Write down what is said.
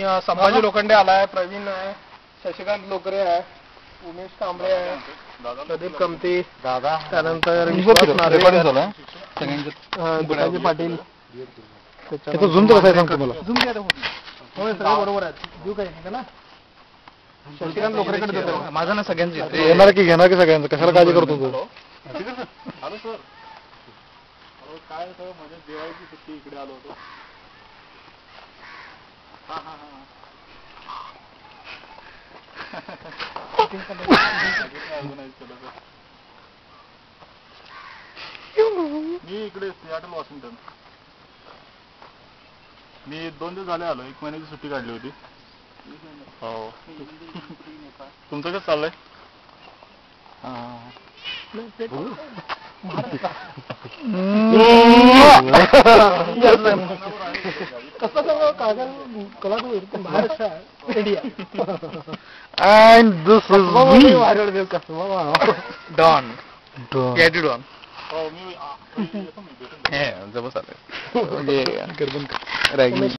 आणि संभाजी लोखंडे आलाय, प्रवीण आहे, शशिकांत लोकरे आहे, उमेश कांबळे आहे, प्रदीप कमती, दादा, त्यानंतर दुकाजी पाटील. झूम कसं आहे सांगतो मला. झूम घ्या होय, सगळं बरोबर आहे. देऊ काय ना शशिकांत लोकरेकडे देतो. माझं ना सगळ्यांचं घेणार की सगळ्यांचं, कशाला काळजी करतो तू. हॅलो सर, काय सर, म्हणजे दिवाळीची सुट्टी इकडे आलो होतो. मी इकडे सियाटल वॉशिंग्टन. मी 2 दिवस झाले आलो, 1 महिन्याची सुट्टी काढली होती. हो. तुमचं कसं चाललंय? And this is me. Don. Get it on. Oh, me. Yeah, जबरदस्त आहे. म्हणजे